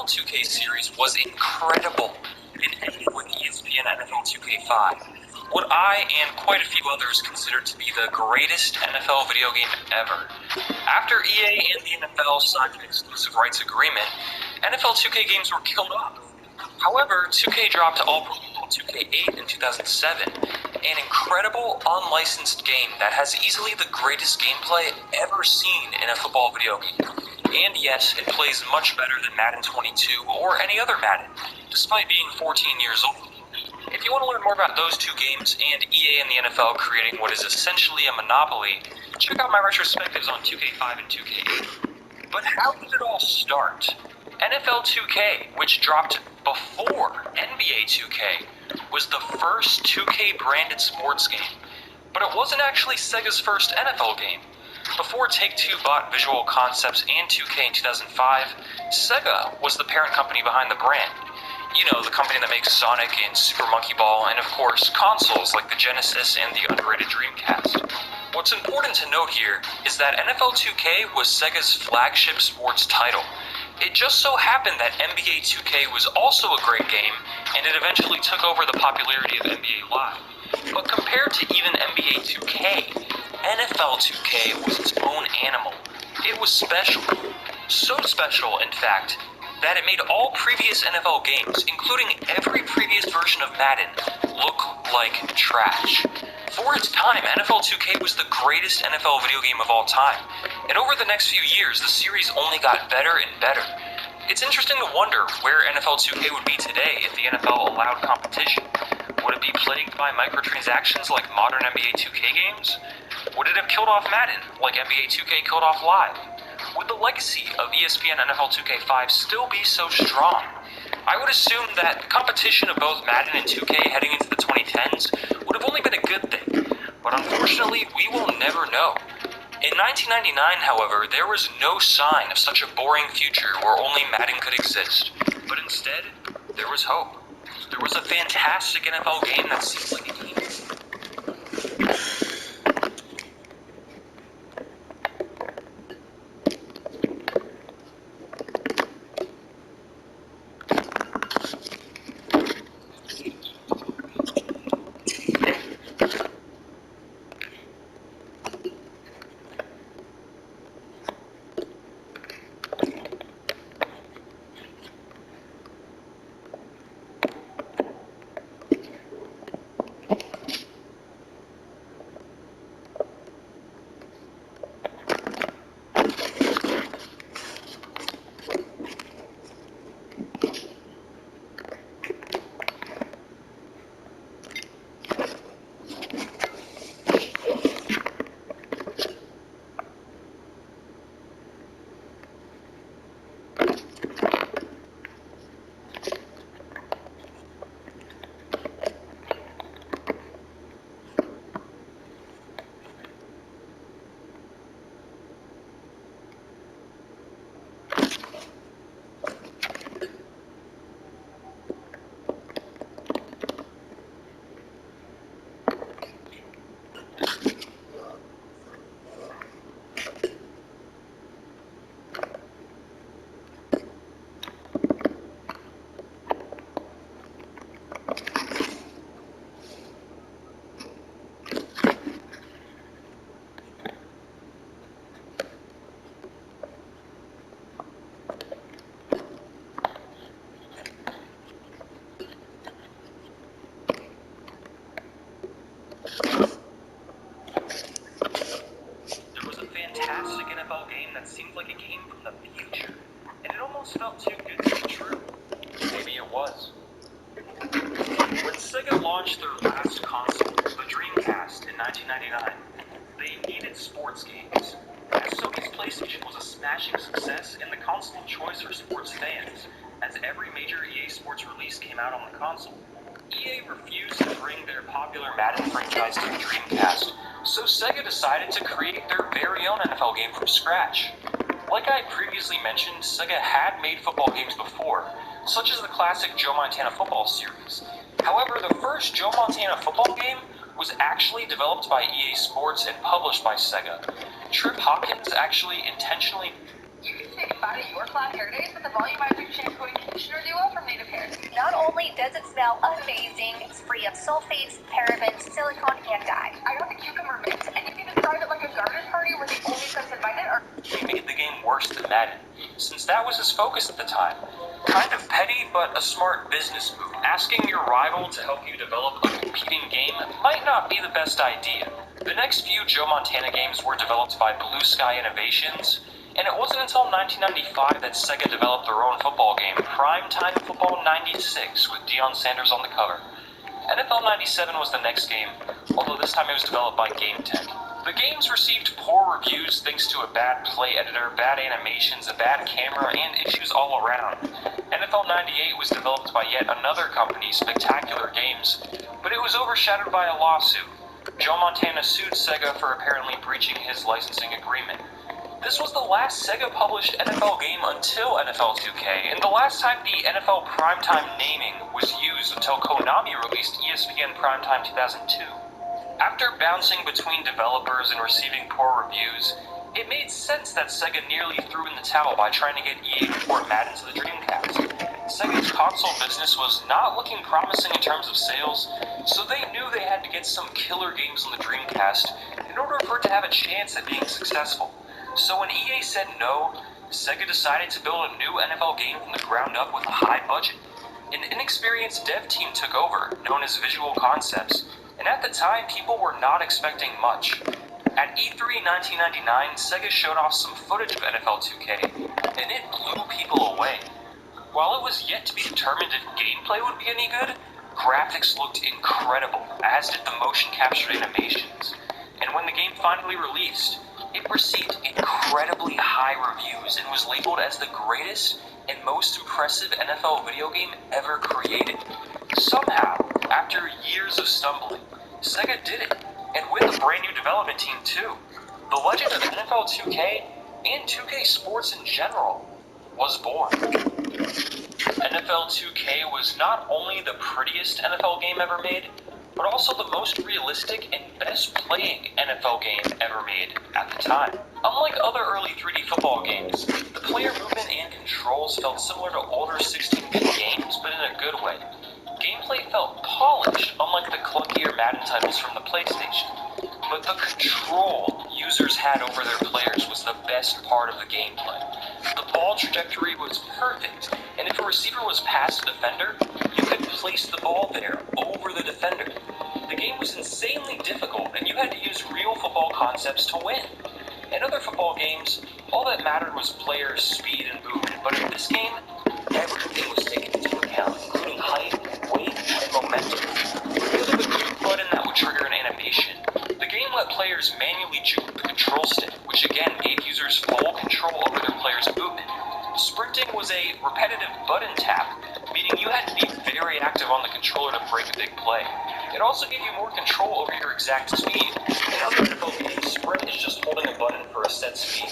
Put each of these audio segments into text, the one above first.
NFL 2K series was incredible and ended with ESPN NFL 2K5. What I and quite a few others consider to be the greatest NFL video game ever. After EA and the NFL signed an exclusive rights agreement, NFL 2K games were killed off. However, 2K dropped All Pro Football 2K8 in 2007, an incredible unlicensed game that has easily the greatest gameplay ever seen in a football video game. And yes, it plays much better than Madden 22 or any other Madden, despite being 14 years old. If you want to learn more about those two games and EA and the NFL creating what is essentially a monopoly, check out my retrospectives on 2K5 and 2K8. But how did it all start? NFL 2K, which dropped before NBA 2K, was the first 2K branded sports game. But it wasn't actually Sega's first NFL game. Before Take-Two bought Visual Concepts and 2K in 2005, Sega was the parent company behind the brand. You know, the company that makes Sonic and Super Monkey Ball, and of course, consoles like the Genesis and the underrated Dreamcast. What's important to note here is that NFL 2K was Sega's flagship sports title. It just so happened that NBA 2K was also a great game, and it eventually took over the popularity of NBA Live. But compared to even NBA 2K, NFL 2K was its own animal. It was special. So special, in fact, that it made all previous NFL games, including every previous version of Madden, look like trash. For its time, NFL 2K was the greatest NFL video game of all time, and over the next few years, the series only got better and better. It's interesting to wonder where NFL 2K would be today if the NFL allowed competition. Would it be plagued by microtransactions like modern NBA 2K games? Would it have killed off Madden, like NBA 2K killed off Live? Would the legacy of ESPN NFL 2K5 still be so strong? I would assume that the competition of both Madden and 2K heading into the 2010s would have only been a good thing, but unfortunately, we will never know. In 1999, however, there was no sign of such a boring future where only Madden could exist, but instead, there was hope. There was a fantastic NFL game that seemed like a game. Fantastic NFL game that seemed like it came from the future, and it almost felt too good to be true. Maybe it was. When Sega launched their last console, the Dreamcast, in 1999, they needed sports games. As Sony's PlayStation was a smashing success and the console of choice for sports fans, as every major EA Sports release came out on the console. EA refused to bring their popular Madden franchise to the Dreamcast, so Sega decided to create their very own NFL game from scratch. Like I previously mentioned, Sega had made football games before, such as the classic Joe Montana football series. However, the first Joe Montana football game was actually developed by EA Sports and published by Sega. Trip Hawkins actually intentionally... You can say Take a bite of your cloud hair days with the volumizing shampoo and conditioner duo from Native Hair. Not only does it smell amazing, it's free of sulfates, parabens, silicone, and dye. I got the cucumber mint, and you can describe it like a garden party where the only scents invited are... He made the game worse than Madden, since that was his focus at the time. Kind of petty, but a smart business move. Asking your rival to help you develop a competing game might not be the best idea. The next few Joe Montana games were developed by Blue Sky Innovations, and it wasn't until 1995 that Sega developed their own football game, Primetime Football 96, with Deion Sanders on the cover. NFL 97 was the next game, although this time it was developed by Game Tech. The games received poor reviews thanks to a bad play editor, bad animations, a bad camera, and issues all around. NFL 98 was developed by yet another company, Spectacular Games, but it was overshadowed by a lawsuit. Joe Montana sued Sega for apparently breaching his licensing agreement. This was the last Sega-published NFL game until NFL 2K, and the last time the NFL Primetime naming was used until Konami released ESPN Primetime 2002. After bouncing between developers and receiving poor reviews, it made sense that Sega nearly threw in the towel by trying to get EA to port Madden to the Dreamcast. Sega's console business was not looking promising in terms of sales, so they knew they had to get some killer games on the Dreamcast in order for it to have a chance at being successful. So when EA said no, Sega decided to build a new NFL game from the ground up with a high budget. An inexperienced dev team took over, known as Visual Concepts, and at the time people were not expecting much. At E3 1999, Sega showed off some footage of NFL 2K, and it blew people away. While it was yet to be determined if gameplay would be any good, graphics looked incredible, as did the motion captured animations. And when the game finally released, it received incredibly high reviews and was labeled as the greatest and most impressive NFL video game ever created. Somehow, after years of stumbling, Sega did it, and with a brand new development team too. The legend of NFL 2K, and 2K Sports in general, was born. NFL 2K was not only the prettiest NFL game ever made, but also the most realistic and best playing NFL game ever made at the time. Unlike other early 3D football games, the player movement and controls felt similar to older 16-bit games, but in a good way. Gameplay felt polished, unlike the clunkier Madden titles from the PlayStation. But the control users had over their players was the best part of the gameplay. The ball trajectory was perfect, and if a receiver was past a defender, you could place the ball there, over the defender. The game was insanely difficult, and you had to use real football concepts to win. In other football games, all that mattered was players' speed and movement, but in this game, everything was taken into account, including height, weight, and momentum. Because of a juke button that would trigger an animation, the game let players manually juke the control stick, which again gave users full control over their players' movement. Sprinting was a repetitive button tap, meaning you had to be very active on the controller to break a big play. It also gave you more control over your exact speed. In other NFL games, sprint is just holding a button for a set speed.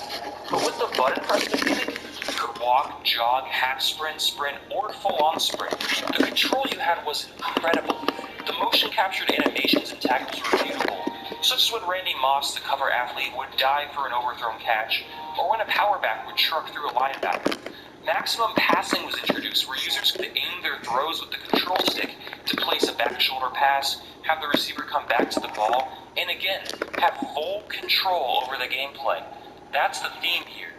But with the button press mechanic, you could walk, jog, half sprint, sprint, or full-on sprint. The control you had was incredible. The motion-captured animations and tackles were beautiful, such as when Randy Moss, the cover athlete, would dive for an overthrown catch, or when a powerback would truck through a linebacker. Maximum passing was introduced, where users could aim their throws with the control stick to place a back shoulder pass, have the receiver come back to the ball, and again, have full control over the gameplay. That's the theme here.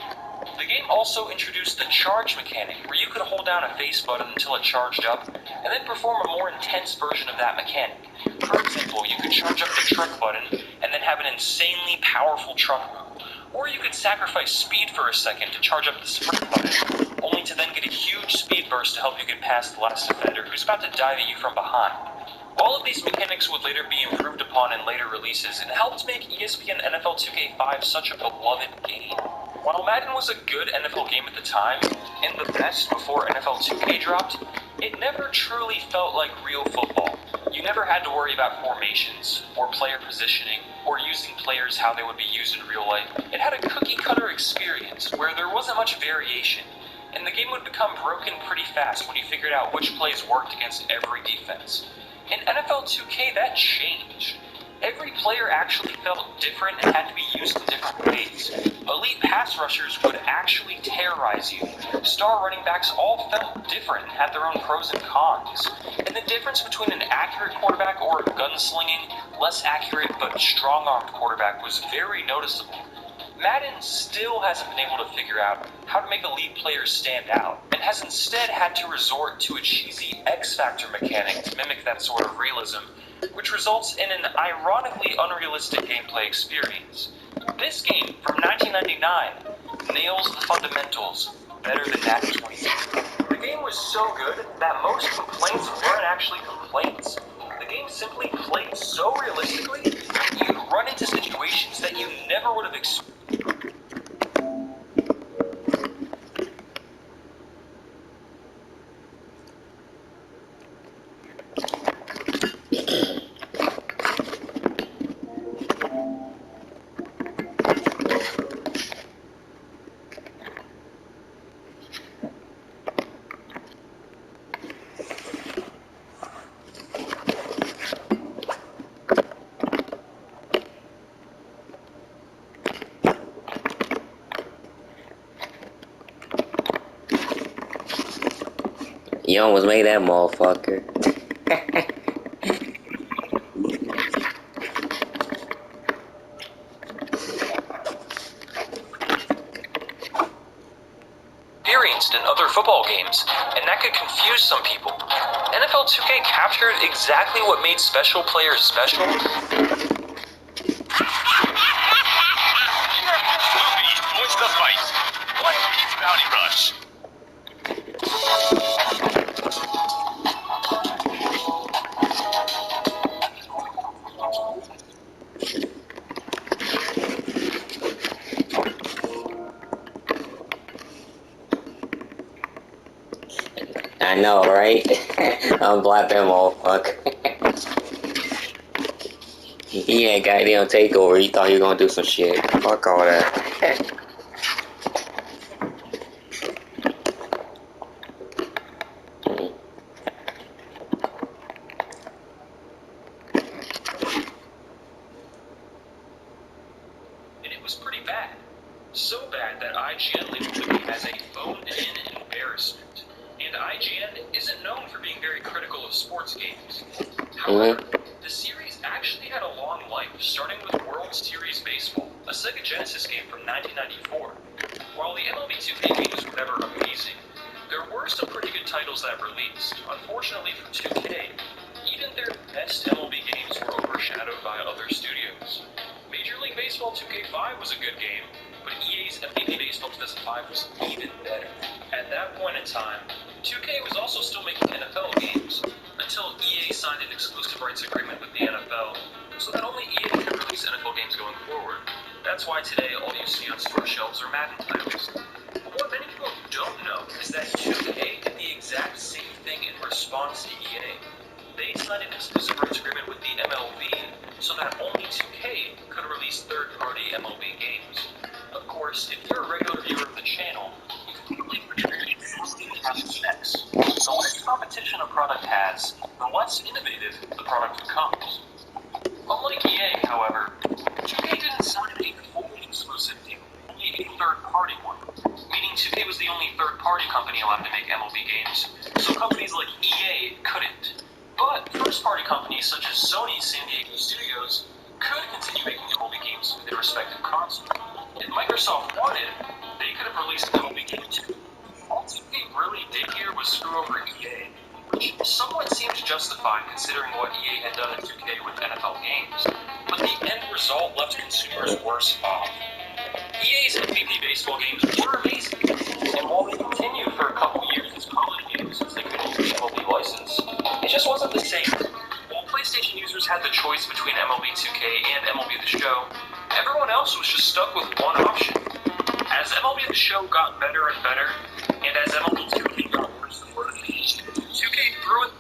The game also introduced the charge mechanic, where you could hold down a face button until it charged up, and then perform a more intense version of that mechanic. For example, you could charge up the truck button, and then have an insanely powerful truck move. Or you could sacrifice speed for a second to charge up the sprint button, only to then get a huge speed burst to help you get past the last defender who's about to dive at you from behind. All of these mechanics would later be improved upon in later releases and helped make ESPN NFL 2K5 such a beloved game. While Madden was a good NFL game at the time, and the best before NFL 2K dropped, it never truly felt like real football. You never had to worry about formations, or player positioning, or using players how they would be used in real life. It had a cookie-cutter experience, where there wasn't much variation, and the game would become broken pretty fast when you figured out which plays worked against every defense. In NFL 2K, that changed. every player actually felt different and had to be used in different ways. Elite pass rushers would actually terrorize you. Star running backs all felt different and had their own pros and cons. And the difference between an accurate quarterback or a gunslinging, less accurate but strong-armed quarterback was very noticeable. Madden still hasn't been able to figure out how to make elite players stand out, and has instead had to resort to a cheesy X-Factor mechanic to mimic that sort of realism, which results in an ironically unrealistic gameplay experience. This game, from 1999, nails the fundamentals better than Madden 22. The game was so good that most complaints weren't actually complaints. The game simply played so realistically, you'd run into situations that you never would have expected. You almost made that motherfucker. Experienced in other football games, and that could confuse some people. NFL 2K captured exactly what made special players special. Movie joins the fight. What beats Bounty Rush? I know, right? I'm black that motherfucker. He ain't goddamn takeover. He thought he was gonna do some shit. Fuck all that. And it was pretty bad. So bad that IGN labeled the game as a phoned-in embarrassment. And IGN isn't known for being very critical of sports games. However, the series actually had a long life, starting with World Series Baseball, a Sega Genesis game from 1994. While the MLB 2K games were never amazing, there were some pretty good titles that released. Unfortunately for 2K, even their best MLB games were overshadowed by other studios. Major League Baseball 2K5 was a good game, but EA's MVP Baseball 2005 was even better. At that point in time, 2K was also still making NFL games, until EA signed an exclusive rights agreement with the NFL, so that only EA could release NFL games going forward. That's why today all you see on store shelves are Madden titles. But what many people don't know is that 2K did the exact same thing in response to EA. They signed an exclusive rights agreement with the MLB so that only 2K could release third-party MLB games. Of course, if you're a regular viewer of the channel, you can quickly predict the existing specs. The less competition a product has, the less innovative the product becomes. Unlike EA, however, 2K didn't sign a fully exclusive deal, only a third-party one, meaning 2K was the only third-party company allowed to make MLB games, so companies like EA couldn't. But first-party companies such as Sony's San Diego Studios could continue making MLB games for their respective consoles. If Microsoft wanted, they could have released an MLB game too. All 2K really did here was screw over EA, which somewhat seems justified considering what EA had done in 2K with NFL games. But the end result left consumers worse off. EA's MVP Baseball games were amazing, and while they continued for a couple years as college games since they couldn't use the MLB license, it just wasn't the same. While PlayStation users had the choice between MLB 2K and MLB The Show, everyone else was just stuck with one option. As MLB The Show got better and better, and as MLB 2K got worse and worse, 2K threw it.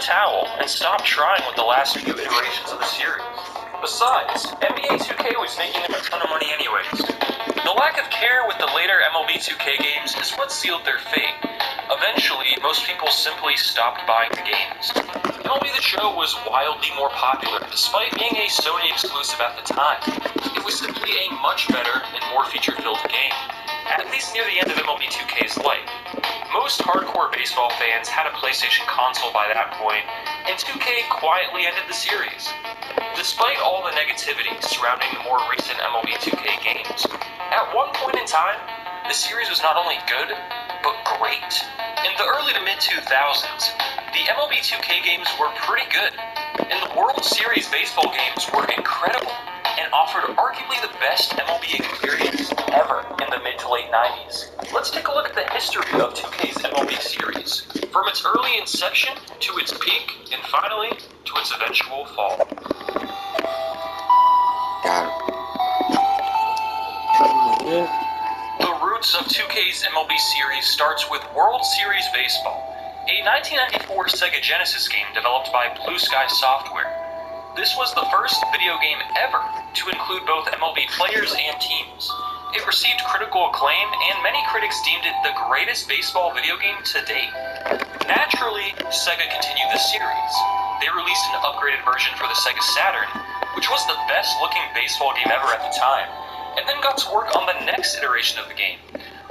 towel and stopped trying with the last few iterations of the series. Besides, NBA 2K was making a ton of money anyways. The lack of care with the later MLB 2K games is what sealed their fate. Eventually, most people simply stopped buying the games. MLB The Show was wildly more popular, despite being a Sony exclusive at the time. It was simply a much better and more feature-filled game, at least near the end of MLB 2K's life. Most hardcore baseball fans had a PlayStation console by that point, and 2K quietly ended the series. Despite all the negativity surrounding the more recent MLB 2K games, at one point in time, the series was not only good, but great. In the early to mid-2000s, the MLB 2K games were pretty good, and the World Series baseball games were incredible, and offered arguably the best MLB experience ever in the mid to late 90s. Let's take a look at the history of 2K's MLB series, from its early inception to its peak, and finally, to its eventual fall. Got him. The roots of 2K's MLB series starts with World Series Baseball, a 1994 Sega Genesis game developed by Blue Sky Software. This was the first video game ever to include both MLB players and teams. It received critical acclaim, and many critics deemed it the greatest baseball video game to date. Naturally, Sega continued the series. They released an upgraded version for the Sega Saturn, which was the best-looking baseball game ever at the time, and then got to work on the next iteration of the game.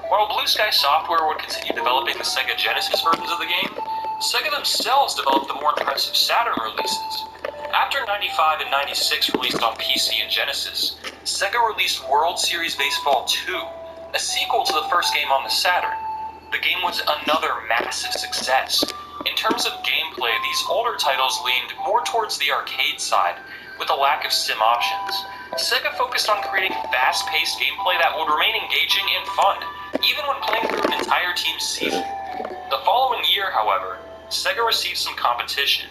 While Blue Sky Software would continue developing the Sega Genesis versions of the game, Sega themselves developed the more impressive Saturn releases. After 95 and 96 released on PC and Genesis, Sega released World Series Baseball 2, a sequel to the first game on the Saturn. The game was another massive success. In terms of gameplay, these older titles leaned more towards the arcade side, with a lack of sim options. Sega focused on creating fast-paced gameplay that would remain engaging and fun, even when playing through an entire team's season. The following year, however, Sega received some competition.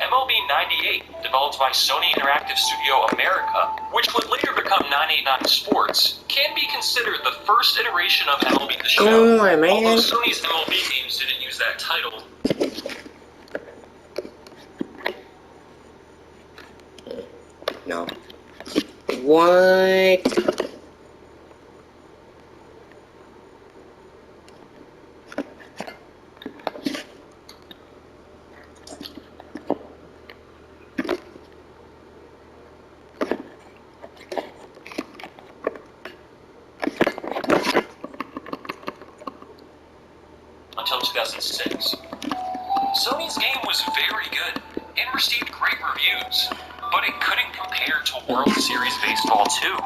MLB 98, developed by Sony Interactive Studio America, which would later become 989 Sports, can be considered the first iteration of MLB The Show. Come on, man. Although Sony's MLB games didn't use that title. No. What? Until 2006. Sony's game was very good and received great reviews, but it couldn't compare to World Series Baseball 2.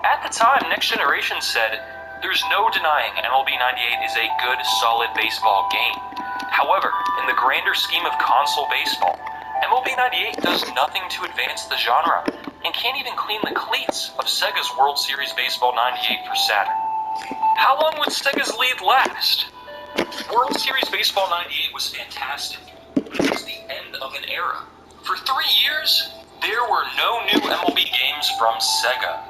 At the time, Next Generation said, "There's no denying MLB 98 is a good, solid baseball game. However, in the grander scheme of console baseball, MLB 98 does nothing to advance the genre, and can't even clean the cleats of Sega's World Series Baseball 98 for Saturn." How long would Sega's lead last? World Series Baseball 98 was fantastic. It was the end of an era. For 3 years, there were no new MLB games from Sega.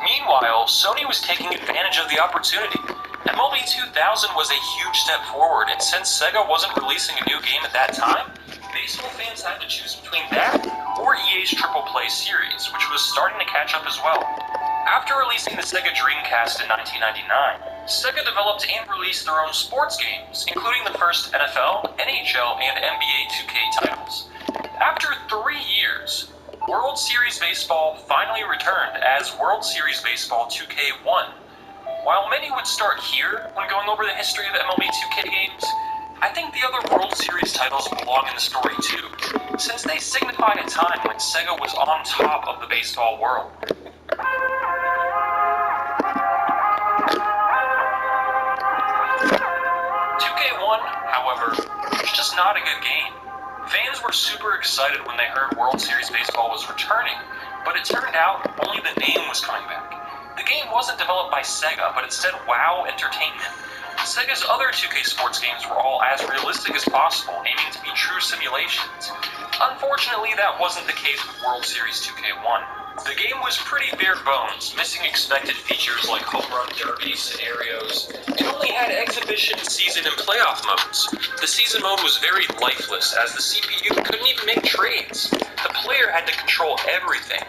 Meanwhile, Sony was taking advantage of the opportunity. MLB 2000 was a huge step forward, and since Sega wasn't releasing a new game at that time, baseball fans had to choose between that or EA's Triple Play series, which was starting to catch up as well. After releasing the Sega Dreamcast in 1999, Sega developed and released their own sports games, including the first NFL, NHL, and NBA 2K titles. After 3 years, World Series Baseball finally returned as World Series Baseball 2K1. While many would start here when going over the history of MLB 2K games, I think the other World Series titles belong in the story too, since they signify a time when Sega was on top of the baseball world. 2K1, however, was just not a good game. Fans were super excited when they heard World Series Baseball was returning, but it turned out only the name was coming back. The game wasn't developed by Sega, but instead WoW Entertainment. Sega's other 2K sports games were all as realistic as possible, aiming to be true simulations. Unfortunately, that wasn't the case with World Series 2K1. The game was pretty bare bones, missing expected features like home run derby scenarios, and only had exhibition, season, and playoff modes. The season mode was very lifeless, as the CPU couldn't even make trades. The player had to control everything.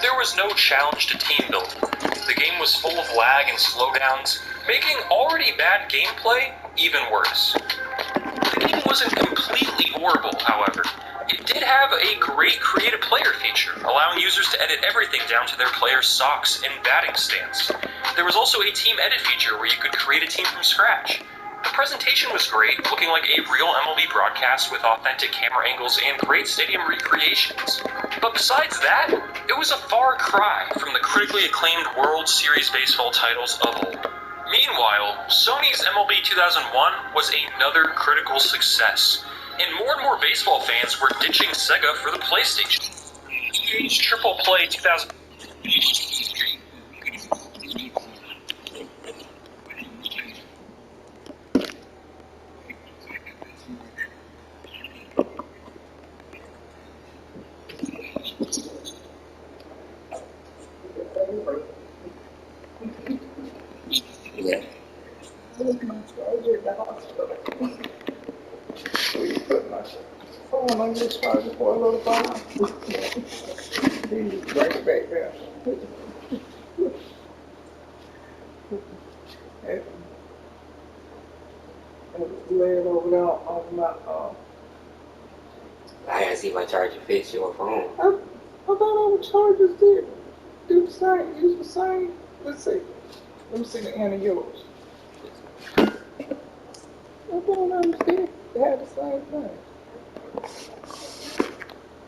There was no challenge to team building. The game was full of lag and slowdowns, making already bad gameplay even worse. The game wasn't completely horrible, however. It did have a great creative player feature, allowing users to edit everything down to their player's socks and batting stance. There was also a team edit feature where you could create a team from scratch. The presentation was great, looking like a real MLB broadcast with authentic camera angles and great stadium recreations. But besides that, it was a far cry from the critically acclaimed World Series baseball titles of old. Meanwhile, Sony's MLB 2001 was another critical success, and more baseball fans were ditching Sega for the PlayStation. EA's Triple Play 2000. Yeah. My charger at the hospital. Where you put my phone on your charger for a little while? Then you bring it back there. And lay it over there on my, I gotta see if my charger fits your phone. I thought all the chargers did do the same, use the same. Let's see. Let me see the end of yours. I don't understand. They have the same thing.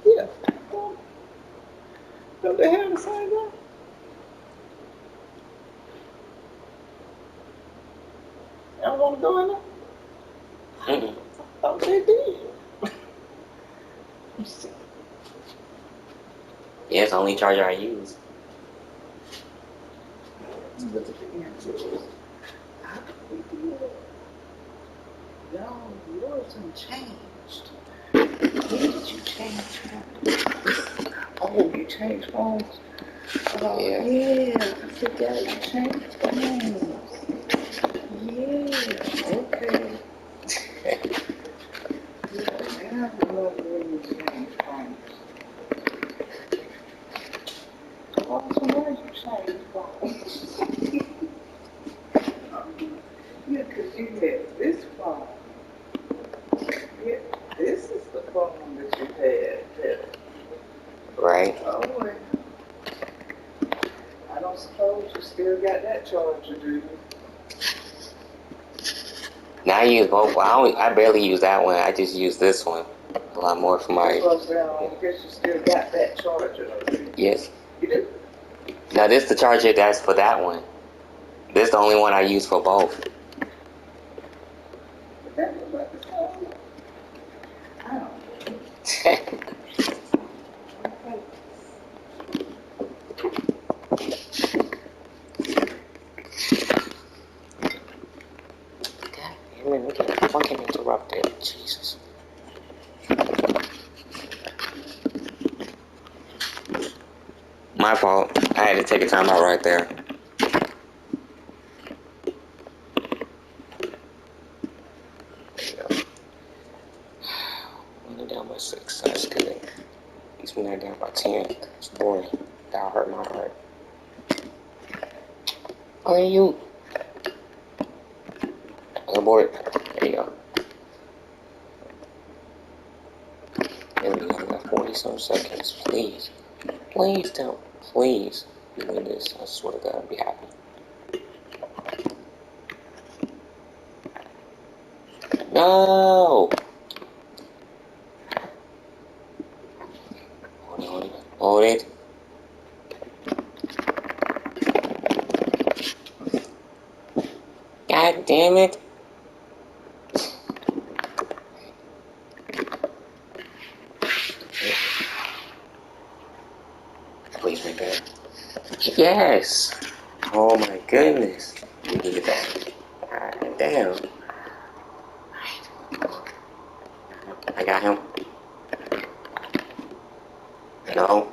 Yeah. Don't they have the same thing? Y'all want to go in there? Mm-mm. I thought they did. Let's see. Yeah, it's the only charger I use. Look at the end of yours. How did we do it? Y'all, yours done changed. When did you change phones? Oh, you changed phones? Yeah. Yeah, I forgot you changed phones. Yeah, okay. Yeah, now I remember when you changed phones. Oh, so why did you change phones? Yeah, because you had this phone. Yeah, this is the phone that you had. Yeah. Right? Oh, well. I don't suppose you still got that charger, do you? Now I use both. I barely use that one. I just use this one a lot more for my. That's what I'm saying. I guess you still got that charger, though, do you? Yes. You do? Now this the charger that's for that one. This the only one I use for both. But that was like the same. I don't know. God damn it, we get fucking interrupted. Jesus. My fault. I had to take a time out right there. Only down by 6. That's good. At least we're not down by 10. It's boring. That'll hurt my heart. Oh, yeah, you. Abort. There you go. There we go. We got 40 some seconds. Please. Please don't. Please. You win this. I swear to God, I'll be happy. No! Hold it. Hold it. God damn it. Please make that. Yes. Oh my goodness. We needed that. Alright. Damn. I got him. No.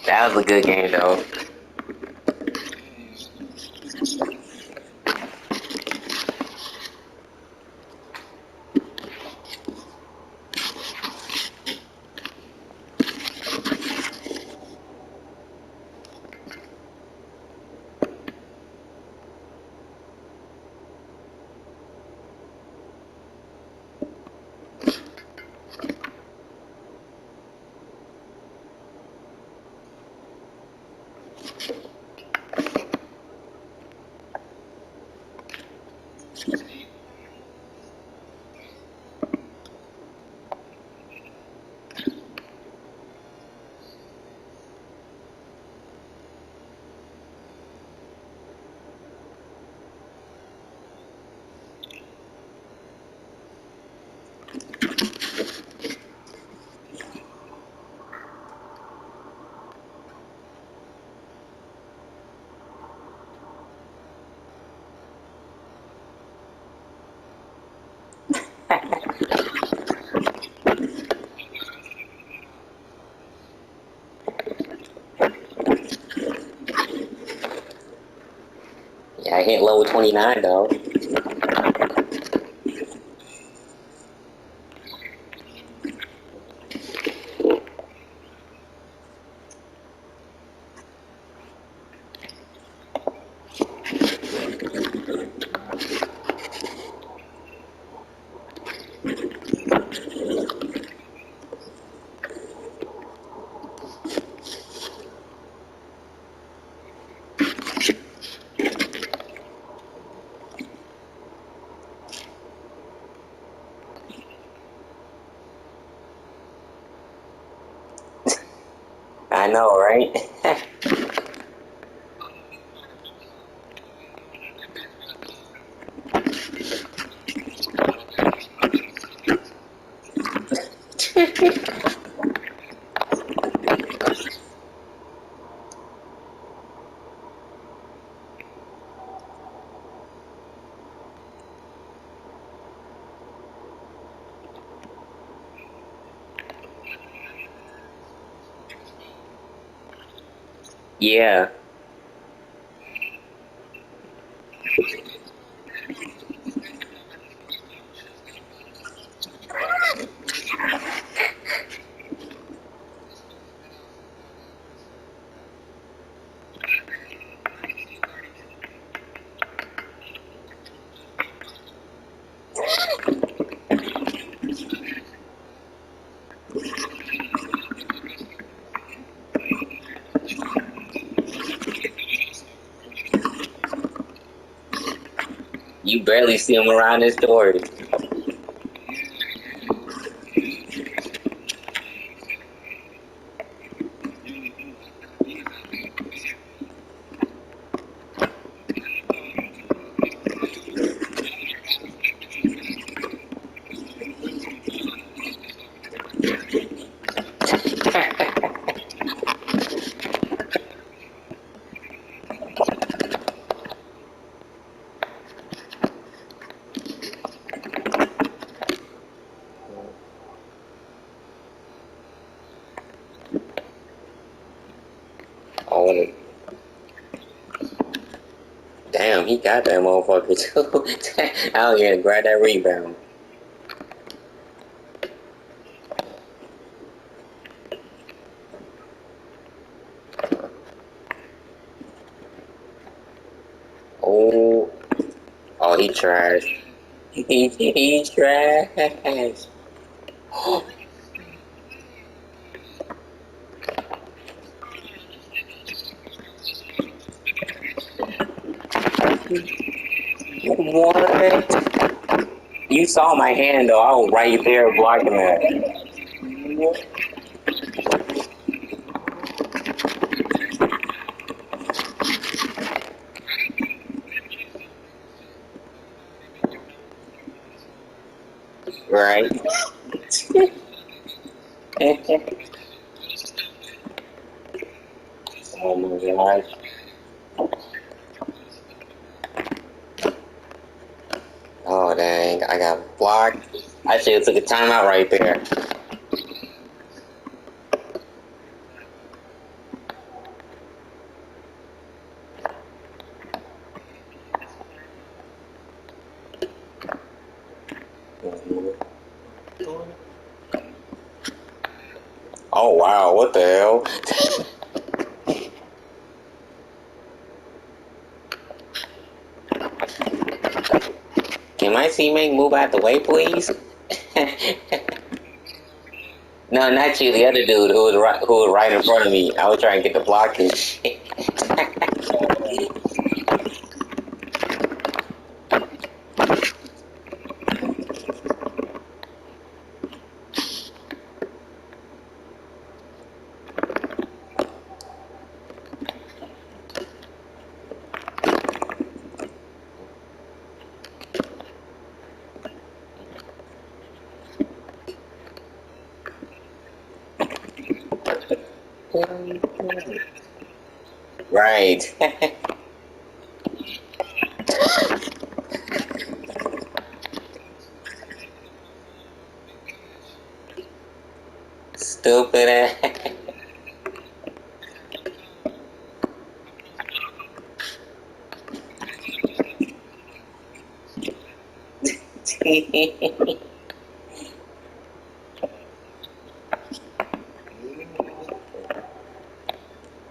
That was a good game, though. Yeah, I hit level 29, though. I know, right? Yeah. You barely see him around this door. Oh, damn, he got that motherfucker too. Out here and grab that rebound. Oh, he trash. He trash. What? You saw my hand though. I was right there blocking that. Right. Oh my gosh. Oh dang, I got blocked. I should have took a timeout right there. Oh wow, what the hell? Can my teammate move out the way, please? No, not you. The other dude who was right in front of me. I was trying to get the block and shit. Right. Stupid ass.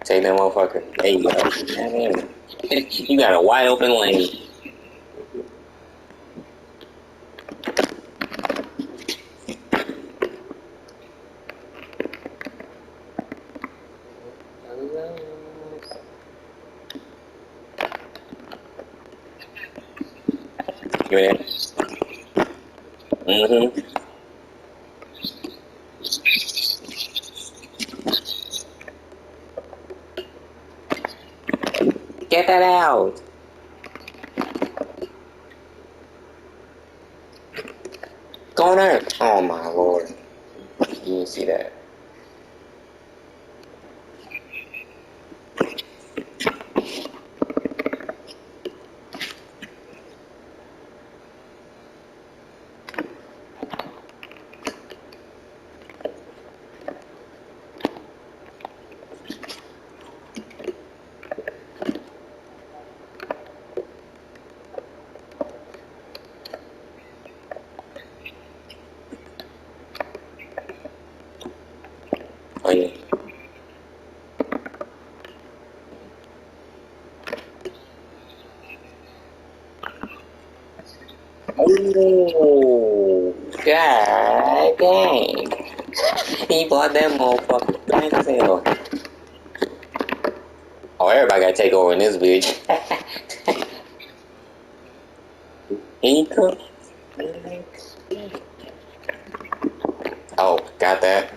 Take that motherfucker. There you go. You got a wide open lane. Give me that. Mm-hmm. Get that out. Corner. Oh my lord. You didn't see that. Oh yeah. Oh, god dang. He blocked that motherfucker. Bang as hell. Oh, everybody gotta take over in this bitch. He could. Oh, got that.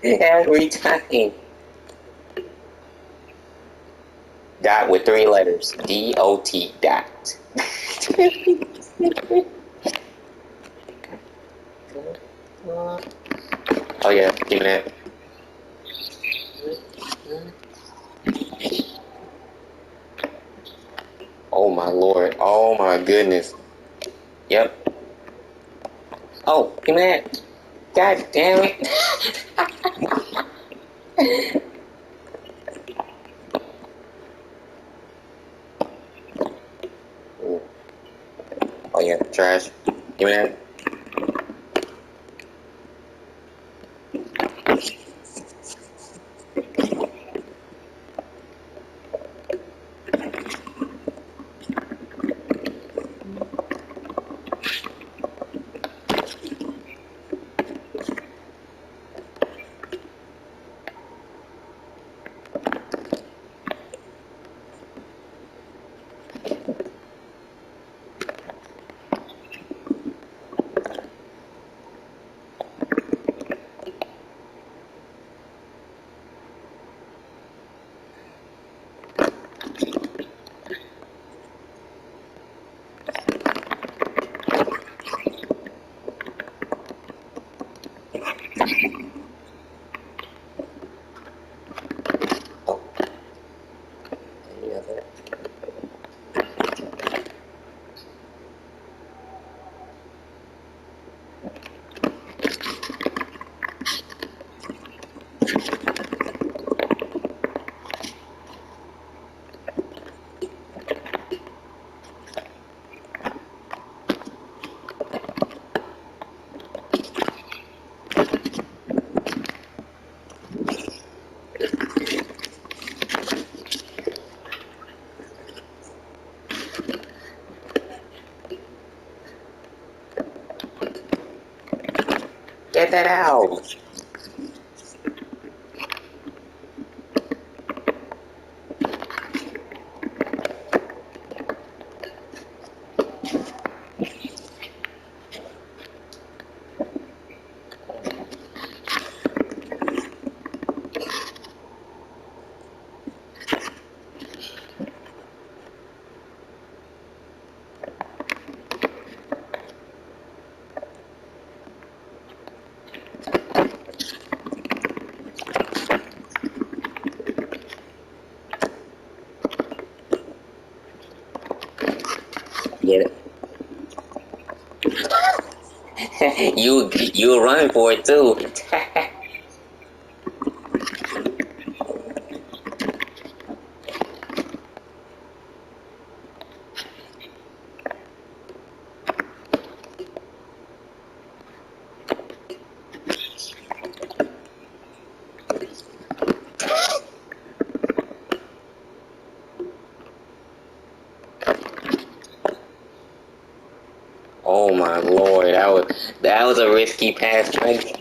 Every time. Dot with 3 letters. D-O-T. Dot. Oh yeah, give me that. Oh my lord. Oh my goodness. Yep. Oh, give me that. God damn it. Oh yeah, trash. Give me that. Get that out. Get it. You were running for it too. Oh my lord, that was a risky pass right there.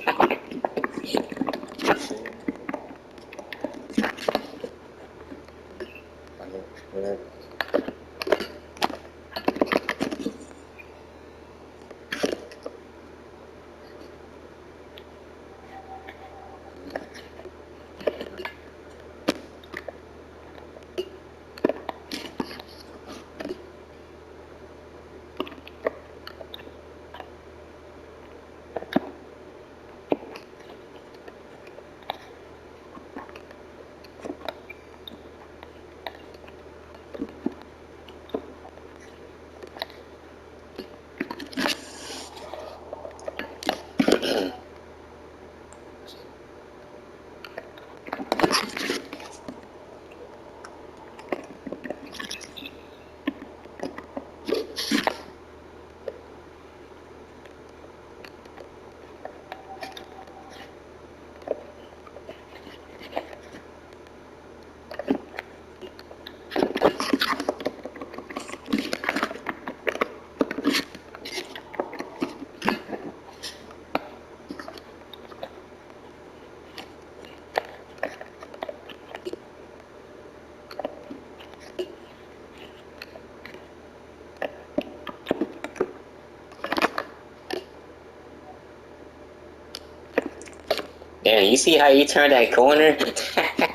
Damn, you see how you turned that corner?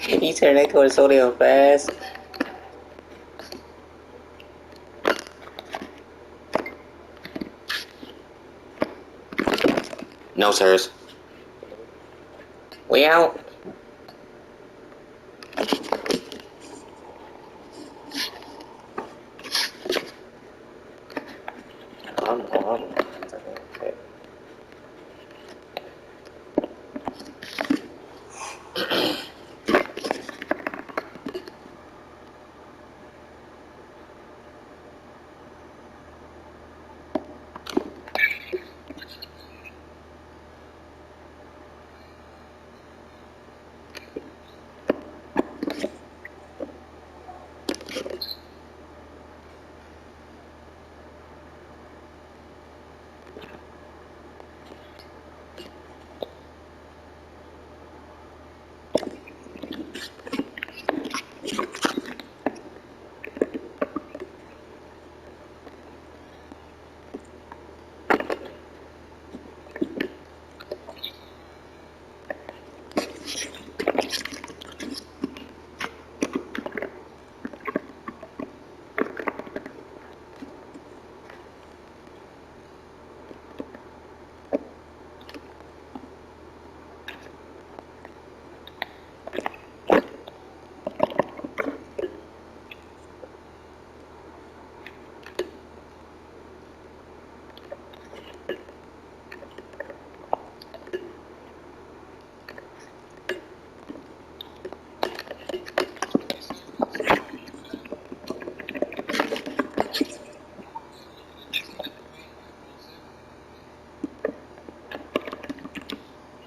You turned that corner so damn fast. No, sirs. Way out.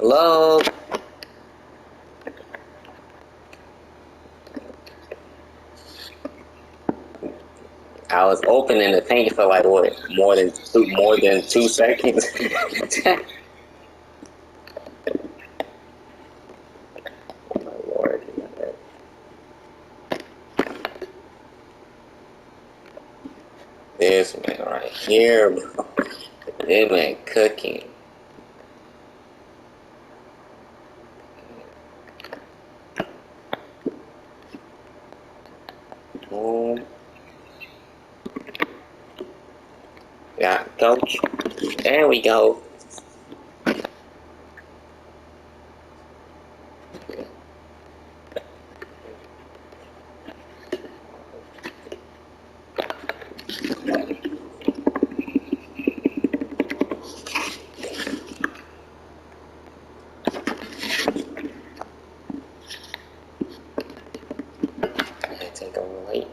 Hello? I was opening the tank for like what, more than 2 seconds. this man right here, bro. This man cooking. Boom. Yeah, coach. There we go. I take over late.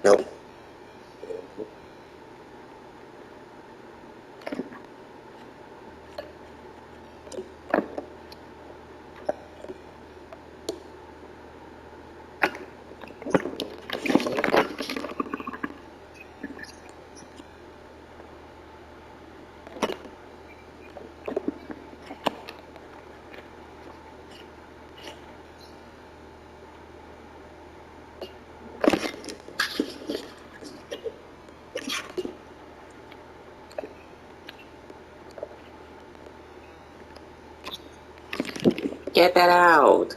Nope. Get that out.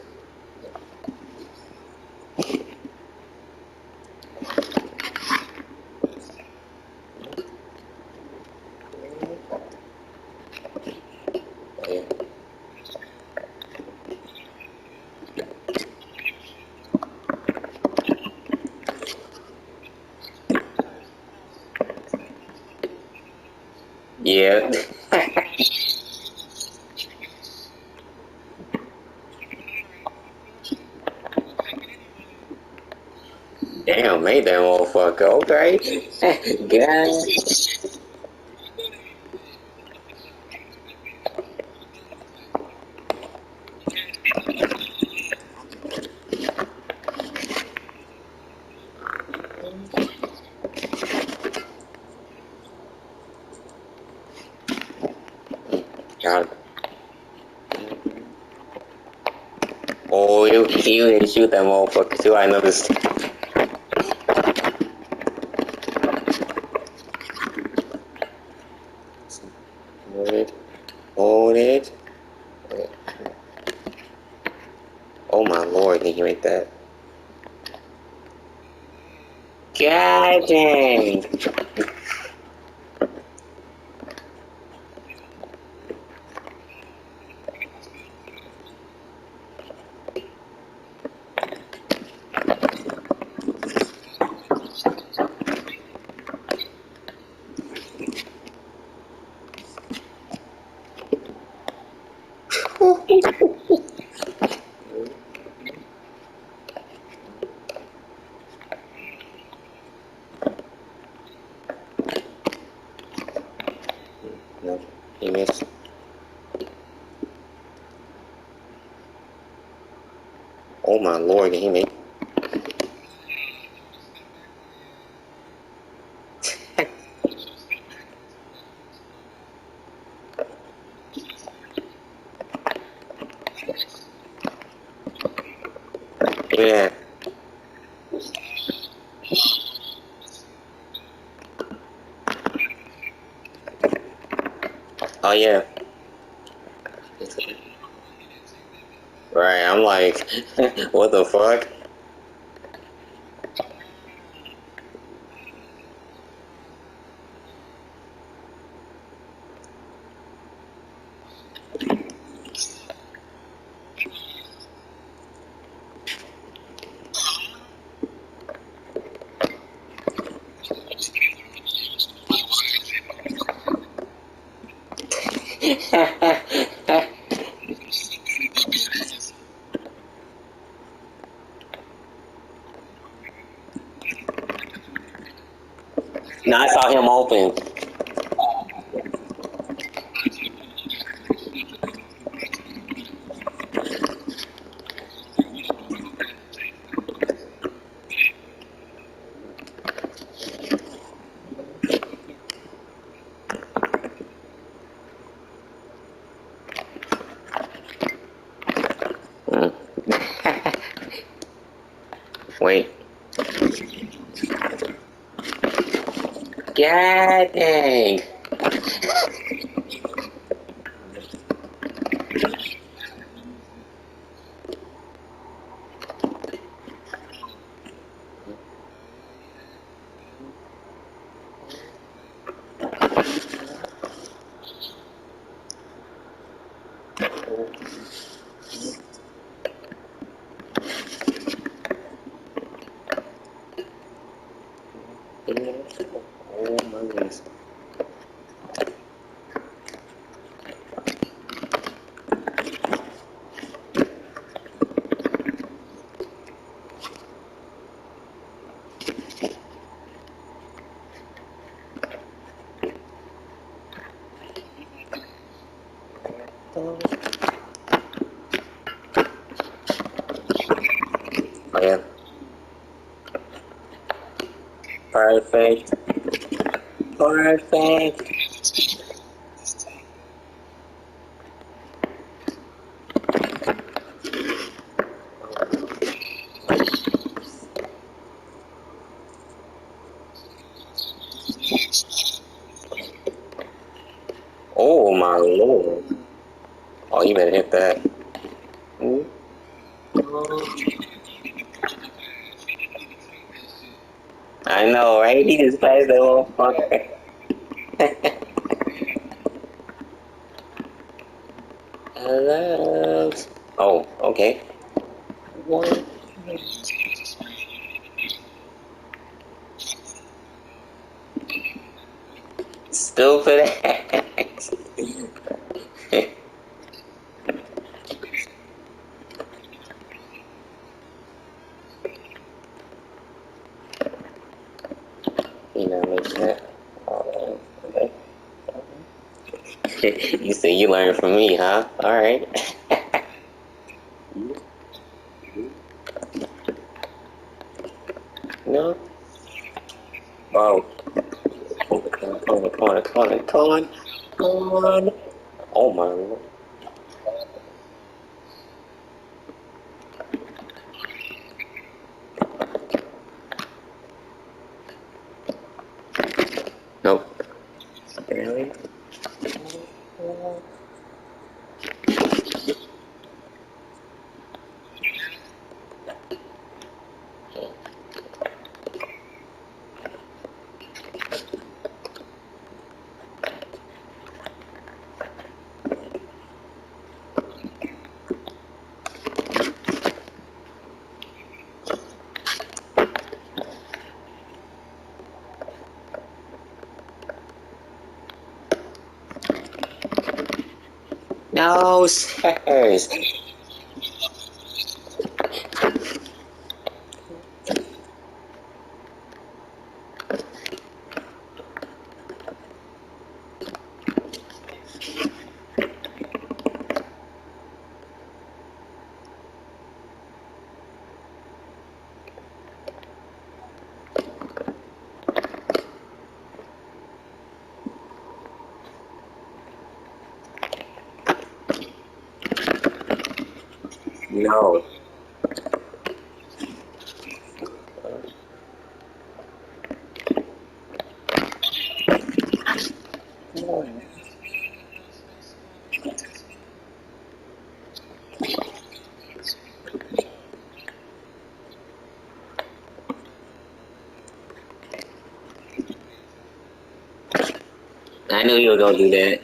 Yeah. Damn, made that motherfucker. Okay. God. still didn't shoot that motherfucker till I noticed. Hold it. Hold it. Okay. Oh my lord, did he make that? God dang! No, he missed. Oh my lord, did he make? Yeah. Oh yeah. Right, I'm like, what the fuck? No, I saw him open. Mm. Wait. God dang. Oh my goodness. Oh yeah. Perfect. Perfect. Oh my lord. Oh, you better hit that. Mm. I know, right? He just passed that motherfucker. Hello. Oh, okay. One. Stupid ass. You know, make that. Oh, okay. You say you learned from me, huh? Alright. No? Oh. Come on, come on, come on, come on, come on. Come on. Oh my lord. No, sirs. No. I knew you were gonna do that.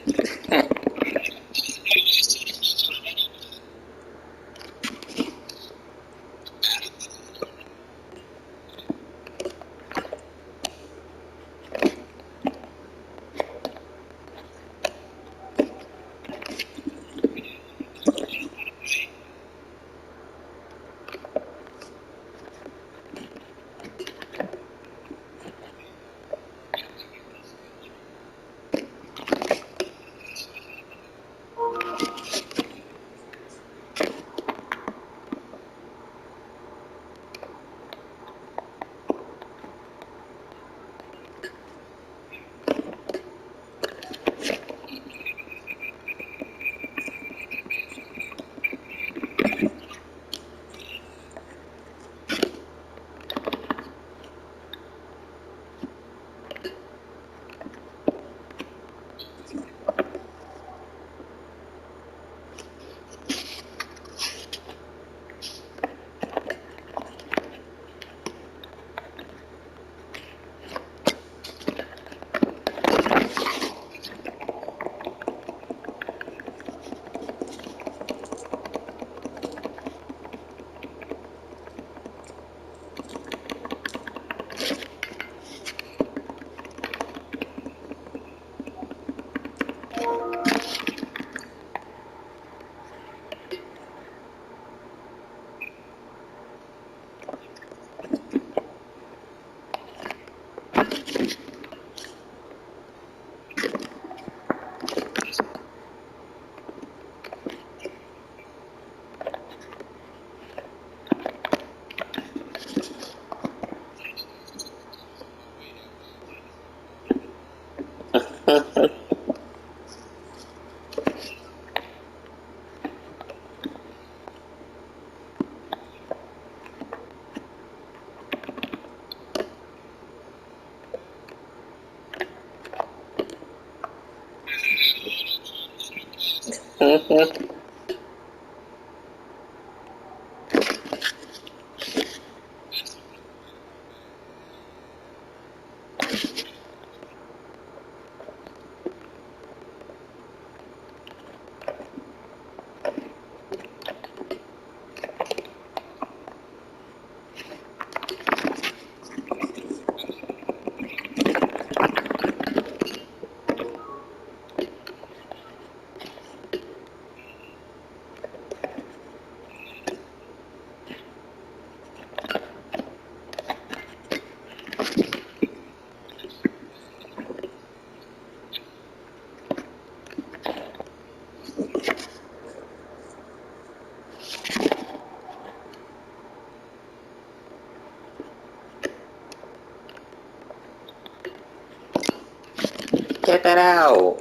Get that out.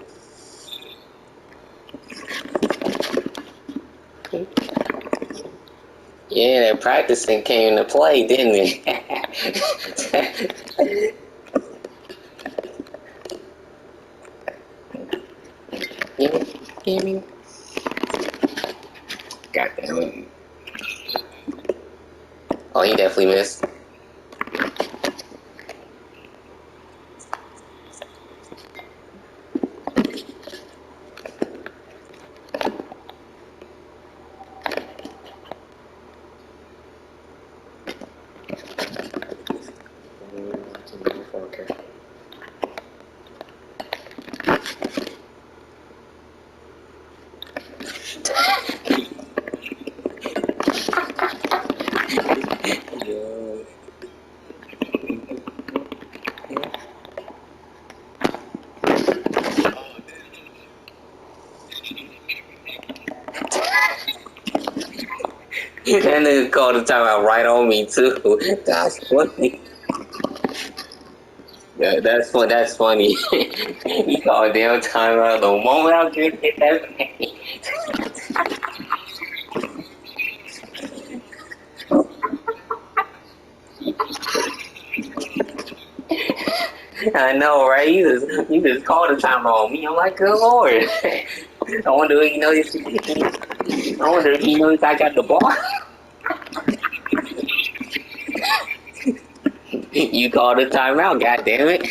Yeah, that practicing came into play, didn't it? Gimme. God damn it. Oh, he definitely missed. That nigga called the timeout right on me too. That's funny. Yeah, that's fun. That's funny. He called damn timeout the moment I could hit that thing. I know, right? You just called the timeout on me. I'm like, good lord. I wonder if he knows. I wonder if he knows I got the ball. You called a timeout. God damn it.